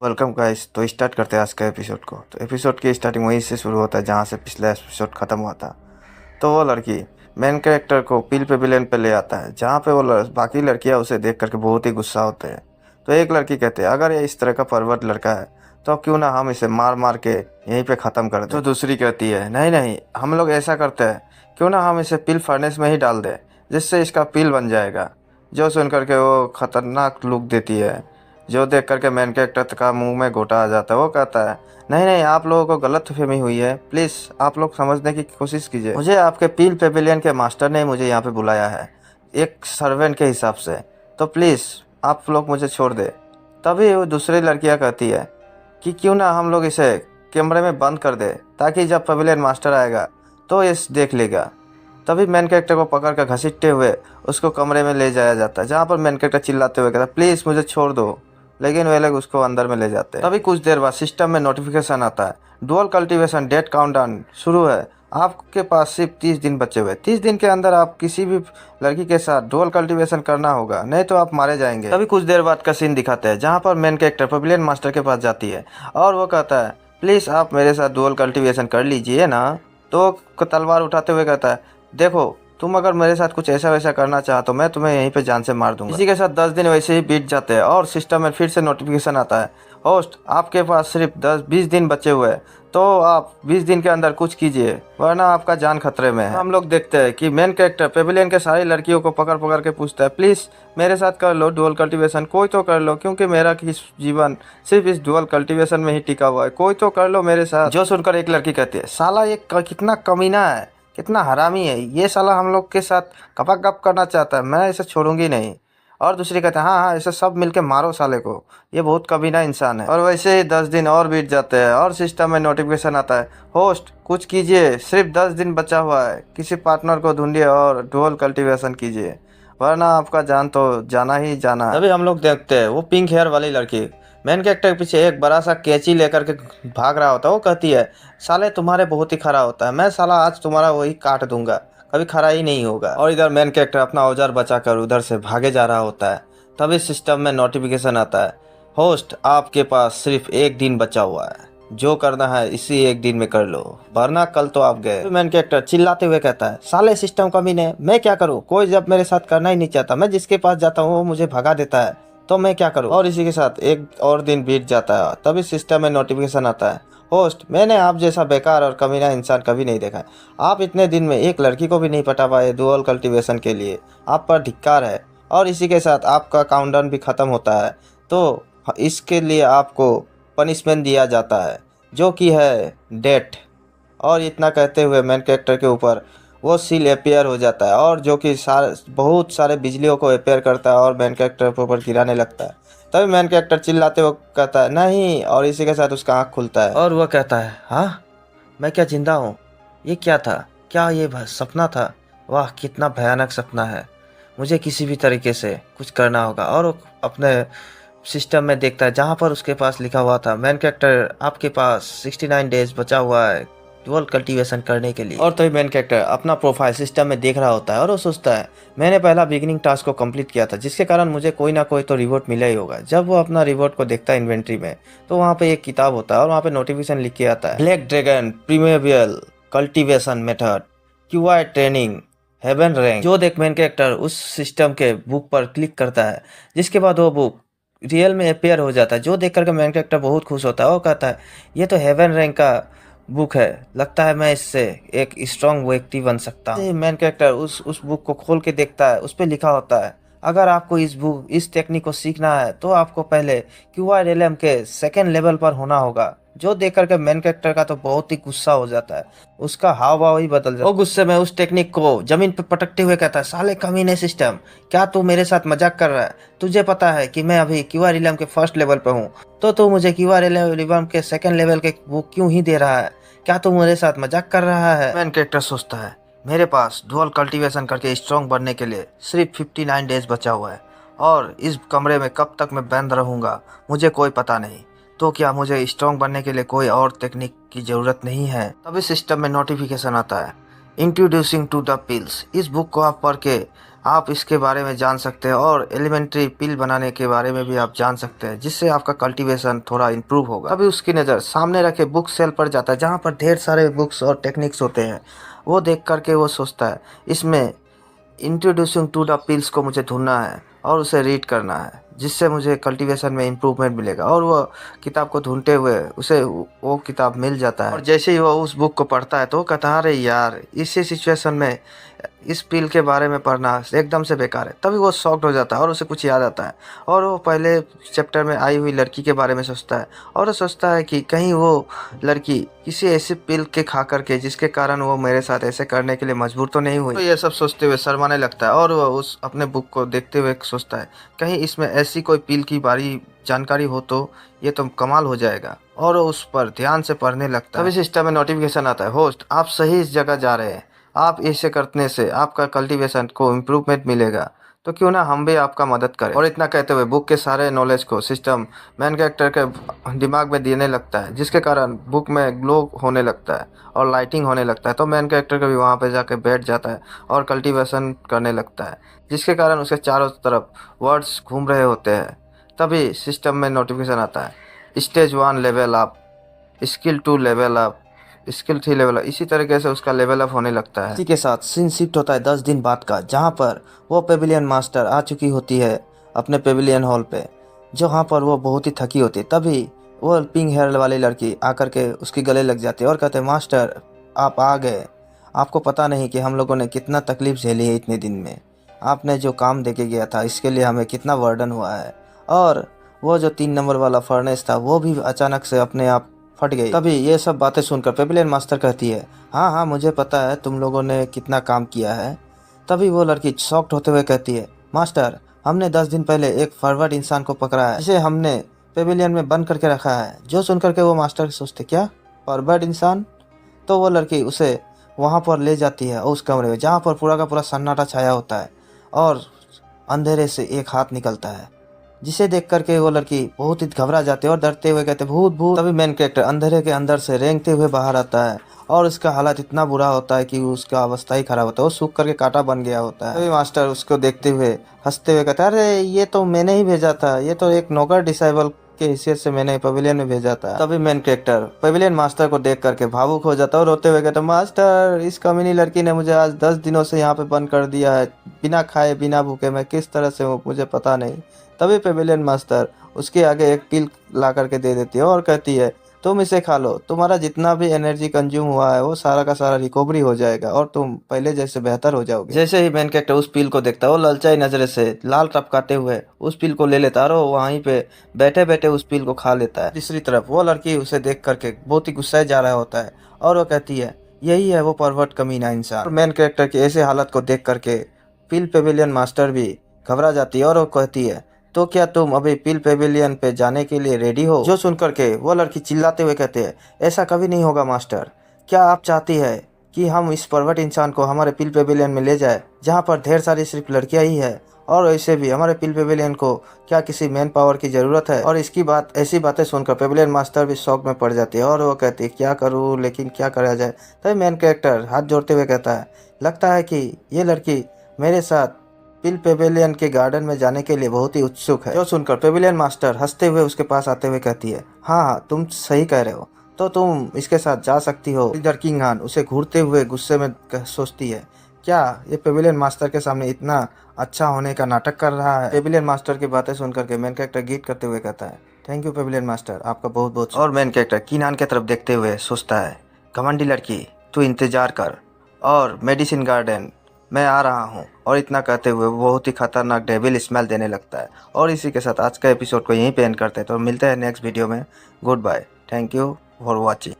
Welcome guys. तो start करते हैं आज का एपिसोड को। तो एपिसोड की स्टार्टिंग वहीं से शुरू होता है जहाँ से पिछला एपिसोड ख़त्म हुआ था। तो वो लड़की मेन कैरेक्टर को पील पेविलियन पे ले आता है, जहाँ पे वो बाकी लड़कियाँ उसे देख करके बहुत ही गुस्सा होते हैं। तो एक लड़की कहते हैं, अगर ये इस तरह का परवर्ट लड़का है तो क्यों ना हम इसे मार मार के यहीं पे ख़त्म कर दें। तो दूसरी कहती है, नहीं नहीं, हम लोग ऐसा करते हैं, क्यों ना हम इसे पील फर्नेस में ही डाल दें, जिससे इसका पील बन जाएगा। जो सुन करके वो खतरनाक लुक देती है, जो देख करके मेन कैरेक्टर का मुंह में घोटा आ जाता है। वो कहता है, नहीं नहीं, आप लोगों को गलतफहमी हुई है, प्लीज़ आप लोग समझने की कोशिश कीजिए। मुझे आपके पील पेविलियन के मास्टर ने मुझे यहाँ पे बुलाया है एक सर्वेंट के हिसाब से, तो प्लीज़ आप लोग मुझे छोड़ दे। तभी वो दूसरी लड़कियाँ कहती है कि क्यों ना हम लोग इसे कमरे में बंद कर दे, ताकि जब पेविलियन मास्टर आएगा तो इस देख लेगा। तभी मेन कैरेक्टर को पकड़ कर घसीटते हुए उसको कमरे में ले जाया जाता है, जहाँ पर मेन कैरेक्टर चिल्लाते हुए कहता है, प्लीज़ मुझे छोड़ दो। लेकिन वे लोग उसको अंदर में ले जाते हैं। तभी कुछ देर बाद सिस्टम में नोटिफिकेशन आता है, डुअल कल्टीवेशन डेट काउंटडाउन शुरू है, आपके पास सिर्फ 30 दिन बचे हुए। 30 दिन के अंदर आप किसी भी लड़की के साथ डुअल कल्टीवेशन करना होगा, नहीं तो आप मारे जाएंगे। तभी कुछ देर बाद का सीन दिखाते हैं, जहाँ पर मेन कैरेक्टर पेविलियन मास्टर के पास जाती है और वो कहता है, प्लीज़ आप मेरे साथ डुअल कल्टीवेशन कर लीजिए ना। तो तलवार उठाते हुए कहता है, देखो तुम अगर मेरे साथ कुछ ऐसा वैसा करना चाहो तो मैं तुम्हें यहीं पे जान से मार दूंगा। इसी के साथ 10 दिन वैसे ही बीत जाते हैं और सिस्टम में फिर से नोटिफिकेशन आता है, होस्ट आपके पास सिर्फ 10-20 दिन बचे हुए हैं, तो आप 20 दिन के अंदर कुछ कीजिए वरना आपका जान खतरे में है। हम लोग देखते हैं कि मेन कैरेक्टर पेविलियन के सारी लड़कियों को पकड़ पकड़ के पूछता है, प्लीज़ मेरे साथ कर लो डुअल कल्टीवेशन, कोई तो कर लो, क्योंकि मेरा जीवन सिर्फ इस डुअल कल्टीवेशन में ही टिका हुआ है, कोई तो कर लो मेरे साथ। जो सुनकर एक लड़की कहती है, साला ये कितना कमीना है, कितना हरामी है ये साला, हम लोग के साथ गप करना चाहता है, मैं इसे छोड़ूंगी नहीं। और दूसरी कहते हैं, हाँ हाँ, इसे सब मिलके मारो साले को, ये बहुत कमीना इंसान है। और वैसे ही 10 दिन और बीत जाते हैं और सिस्टम में नोटिफिकेशन आता है, होस्ट कुछ कीजिए, सिर्फ 10 दिन बचा हुआ है, किसी पार्टनर को ढूंढिए और डुअल कल्टीवेशन कीजिए वरना आपका जान तो जाना ही जाना है। तभी हम लोग देखते हैं वो पिंक हेयर वाली लड़की मेन कैरेक्टर के पीछे एक बड़ा सा कैंची लेकर के भाग रहा होता है। वो कहती है, साले तुम्हारे बहुत ही खरा होता है, मैं साला आज तुम्हारा वही काट दूंगा, कभी खरा ही नहीं होगा। और इधर मेन कैरेक्टर अपना औजार बचाकर उधर से भागे जा रहा होता है। तभी सिस्टम में नोटिफिकेशन आता है, होस्ट आपके पास सिर्फ 1 दिन बचा हुआ है, जो करना है इसी 1 दिन में कर लो वरना कल तो आप गए। मेन कैरेक्टर चिल्लाते हुए कहता है, साले सिस्टम कमीने, मैं क्या करूँ, कोई जब मेरे साथ करना ही नहीं चाहता, मैं जिसके पास जाता हूँ वो मुझे भगा देता है, तो मैं क्या करूँ। और इसी के साथ एक और दिन बीत जाता है। तभी सिस्टम में नोटिफिकेशन आता है, होस्ट मैंने आप जैसा बेकार और कमीना इंसान कभी नहीं देखा है, आप इतने दिन में एक लड़की को भी नहीं पटा पाए डुअल कल्टीवेशन के लिए, आप पर धिक्कार है। और इसी के साथ आपका काउंटडाउन भी ख़त्म होता है, तो इसके लिए आपको पनिशमेंट दिया जाता है जो कि है डेथ। और इतना कहते हुए मेन कैरेक्टर के ऊपर वो सील अपेयर हो जाता है और जो कि बहुत सारे बिजलियों को अपेयर करता है और मेन कैरेक्टर के ऊपर गिराने लगता है। तभी मेन कैरेक्टर चिल्लाते हुए कहता है, नहीं, और इसी के साथ उसका आँख खुलता है और वह कहता है, हाँ मैं क्या जिंदा हूँ, ये क्या था, क्या ये सपना था, वाह कितना भयानक सपना है, मुझे किसी भी तरीके से कुछ करना होगा। और वो अपने सिस्टम में देखता है जहाँ पर उसके पास लिखा हुआ था, मेन कैरेक्टर आपके पास 69 डेज बचा हुआ है डुअल कल्टीवेशन करने के लिए। और तभी मेन कैरेक्टर अपना प्रोफाइल सिस्टम में देख रहा होता है और वो सोचता है, मैंने पहला बिगिनिंग टास्क को कंप्लीट किया था, जिसके कारण मुझे कोई ना कोई तो रिवॉर्ड मिला ही होगा। जब वो अपना रिवॉर्ड को देखता है इन्वेंट्री में, तो वहाँ पे एक किताब होता है और वहाँ पे नोटिफिकेशन लिख के आता है, black dragon primordial cultivation method qi training heaven rank. जो देख मेन कैरेक्टर उस सिस्टम के बुक पर क्लिक करता है, जिसके बाद वो बुक रियल में अपेयर हो जाता है। जो देख करके मेन कैरेक्टर बहुत खुश होता है, वो कहता है, ये तो हेवन रैंक का बुक है, लगता है मैं इससे एक स्ट्रॉन्ग व्यक्ति बन सकता हूँ। मेन कैरेक्टर उस बुक को खोल के देखता है, उस पर लिखा होता है, अगर आपको इस टेक्निक को सीखना है तो आपको पहले क्यूआर एलएम के 2nd लेवल पर होना होगा। जो देख करके मेन कैरेक्टर का तो बहुत ही गुस्सा हो जाता है, उसका हाव भाव ही बदल जाता है। वो गुस्से में उस टेक्निक को जमीन पर पटकते हुए कहता है, साले कमीने सिस्टम, क्या तू मेरे साथ मजाक कर रहा है, तुझे पता है कि मैं अभी क्यूआर एलएम के 1st लेवल पे हूँ, तो तू मुझे क्यूआर एलएम के 2nd लेवल के बुक क्यों ही दे रहा है, क्या तू मेरे साथ मजाक कर रहा है। मेन कैरेक्टर सोचता है, मेरे पास डुअल कल्टीवेशन करके स्ट्रॉन्ग बनने के लिए सिर्फ 59 डेज बचा हुआ है और इस कमरे में कब तक मैं बंद रहूँगा मुझे कोई पता नहीं, तो क्या मुझे स्ट्रॉन्ग बनने के लिए कोई और टेक्निक की ज़रूरत नहीं है। तभी सिस्टम में नोटिफिकेशन आता है, इंट्रोड्यूसिंग टू द पिल्स, इस बुक को आप पढ़ के आप इसके बारे में जान सकते हैं और एलिमेंट्री पिल बनाने के बारे में भी आप जान सकते हैं, जिससे आपका कल्टीवेशन थोड़ा इम्प्रूव होगा। तभी उसकी नज़र सामने रखे बुक सेल पर जाता है, जहाँ पर ढेर सारे बुक्स और टेक्निक्स होते हैं। वो देख करके वो सोचता है, इसमें इंट्रोड्यूसिंग टू द पिल्स को मुझे ढूंढना है और उसे रीड करना है, जिससे मुझे कल्टीवेशन में इम्प्रूवमेंट मिलेगा। और वो किताब को ढूंढते हुए उसे वो किताब मिल जाता है, और जैसे ही वो उस बुक को पढ़ता है तो वो कहता है, अरे यार, इसी सिचुएशन में इस पिल के बारे में पढ़ना एकदम से बेकार है। तभी वो शॉक्ड हो जाता है और उसे कुछ याद आता है, और वो पहले चैप्टर में आई हुई लड़की के बारे में सोचता है, और वो सोचता है कि कहीं वो लड़की किसी ऐसे पिल के खा करके जिसके कारण वो मेरे साथ ऐसे करने के लिए मजबूर तो नहीं हुई। तो ये सब सोचते हुए शर्माने लगता है, और वो उस अपने बुक को देखते हुए सोचता है, कहीं इसमें ऐसी कोई पिल की बारी जानकारी हो तो ये तो कमाल हो जाएगा। और वो उस पर ध्यान से पढ़ने लगता है। तभी सिस्टम में नोटिफिकेशन आता है, होस्ट आप सही इस जगह जा रहे हैं, आप इसे करने से आपका कल्टीवेशन को इम्प्रूवमेंट मिलेगा, तो क्यों ना हम भी आपका मदद करें। और इतना कहते हुए बुक के सारे नॉलेज को सिस्टम मैन कैरेक्टर के दिमाग में देने लगता है, जिसके कारण बुक में ग्लो होने लगता है और लाइटिंग होने लगता है। तो मैन कैरेक्टर का भी वहाँ पे जाके बैठ जाता है और कल्टीवेशन करने लगता है, जिसके कारण उसके चारों तरफ वर्ड्स घूम रहे होते हैं। तभी सिस्टम में नोटिफिकेशन आता है, stage 1 level up, skill 2 level up, skill 3 level up. इसी तरीके से उसका लेवल अप होने लगता है। इसी के साथ सीन शिफ्ट होता है 10 दिन बाद का, जहाँ पर वो पेविलियन मास्टर आ चुकी होती है अपने पेविलियन हॉल पे, जहाँ पर वो बहुत ही थकी होती है। तभी वो पिंक हेयर वाली लड़की आकर के उसके गले लग जाती है और कहते हैं, मास्टर आप आ गए, आपको पता नहीं कि हम लोगों ने कितना तकलीफ झेली है इतने दिन में। आपने जो काम देके गया था इसके लिए हमें कितना वर्डन हुआ है। और वो जो 3 नंबर वाला फर्नेस था वो भी अचानक से अपने आप फट गई। तभी ये सब बातें सुनकर पेविलियन मास्टर कहती है, हाँ हाँ मुझे पता है तुम लोगों ने कितना काम किया है। तभी वो लड़की शॉक्ड होते हुए कहती है, मास्टर हमने 10 दिन पहले एक फॉरवर्ड इंसान को पकड़ा है, जिसे हमने पेविलियन में बंद करके रखा है। जो सुनकर के वो मास्टर सोचते, क्या फॉरवर्ड इंसान? तो वो लड़की उसे वहाँ पर ले जाती है उस कमरे में, जहाँ पर पूरा का पूरा सन्नाटा छाया होता है और अंधेरे से एक हाथ निकलता है, जिसे देख करके वो लड़की बहुत ही घबरा जाती है और डरते हुए कहते, भूत भूत। तभी मेन कैरेक्टर अंधेरे के अंदर से रेंगते हुए बाहर आता है और उसका हालत इतना बुरा होता है कि उसका अवस्था ही खराब होता है, वो सूख करके कांटा बन गया होता है। तभी मास्टर उसको देखते हुए हंसते हुए कहता है, अरे ये तो मैंने ही भेजा था, ये तो एक नौकर डिसाइबल के हैसियत से मैंने पवेलियन में भेजा था। तभी मेन कैरेक्टर पवेलियन मास्टर को देख करके भावुक हो जाता है और रोते हुए कहता, मास्टर इस कमीनी लड़की ने मुझे आज 10 दिनों से यहाँ पे बंद कर दिया है, बिना खाए बिना भूखे, मैं किस तरह से हूँ मुझे पता नहीं। तभी पेविलियन मास्टर उसके आगे एक पिल ला करके दे देती है और कहती है, तुम इसे खा लो, तुम्हारा जितना भी एनर्जी कंज्यूम हुआ है वो सारा का सारा रिकवरी हो जाएगा और तुम पहले जैसे बेहतर हो जाओगे। जैसे ही मेन कैरेक्टर उस पिल को देखता है, वो ललचाई नजरे से लाल टपकाते हुए उस पिल को ले लेता है और वहीं पे बैठे बैठे उस पिल को खा लेता है। दूसरी तरफ वो लड़की उसे देख करके बहुत ही गुस्साए जा रहा होता है और वो कहती है, यही है वो परवर्ट कमीना इंसान। मेन कैरेक्टर की ऐसे हालत को देख करके पिल पेविलियन मास्टर भी घबरा जाती है और वो कहती है, तो क्या तुम अभी पिल पेविलियन पे जाने के लिए रेडी हो? जो सुनकर के वो लड़की चिल्लाते हुए कहते हैं, ऐसा कभी नहीं होगा मास्टर, क्या आप चाहती है कि हम इस परवर्ट इंसान को हमारे पिल पेविलियन में ले जाए, जहाँ पर ढेर सारी सिर्फ लड़कियां ही है, और वैसे भी हमारे पिल पेविलियन को क्या किसी मैन पावर की ज़रूरत है? और इसकी बात ऐसी बातें सुनकर पेविलियन मास्टर भी शौक में पड़ जाती है और वो कहती है, क्या करूँ, लेकिन क्या करा जाए। तभी मेन कैरेक्टर हाथ जोड़ते हुए कहता है, लगता है कि ये लड़की मेरे साथ पिल पेविलियन के गार्डन में जाने के लिए बहुत ही उत्सुक है। जो सुनकर पेविलियन मास्टर हंसते हुए उसके पास आते हुए कहती है, हाँ हाँ तुम सही कह रहे हो, तो तुम इसके साथ जा सकती हो। लीडर किंग हान उसे घूरते हुए गुस्से में सोचती है, क्या ये पेविलियन मास्टर के सामने इतना अच्छा होने का नाटक कर रहा है? पेविलियन मास्टर की बातें सुनकर के मेन कैरेक्टर गीत करते हुए कहता है, थैंक यू पेविलियन मास्टर, आपका बहुत बहुत। और मेन कैरेक्टर किंग हान की तरफ देखते हुए सोचता है, घमंडी लड़की तू इंतजार कर और मेडिसिन गार्डन मैं आ रहा हूँ। और इतना कहते हुए वो बहुत ही खतरनाक डेविल स्मेल देने लगता है। और इसी के साथ आज का एपिसोड को यहीं पे एंड करते हैं, तो मिलते हैं नेक्स्ट वीडियो में। Good bye, thank you for watching.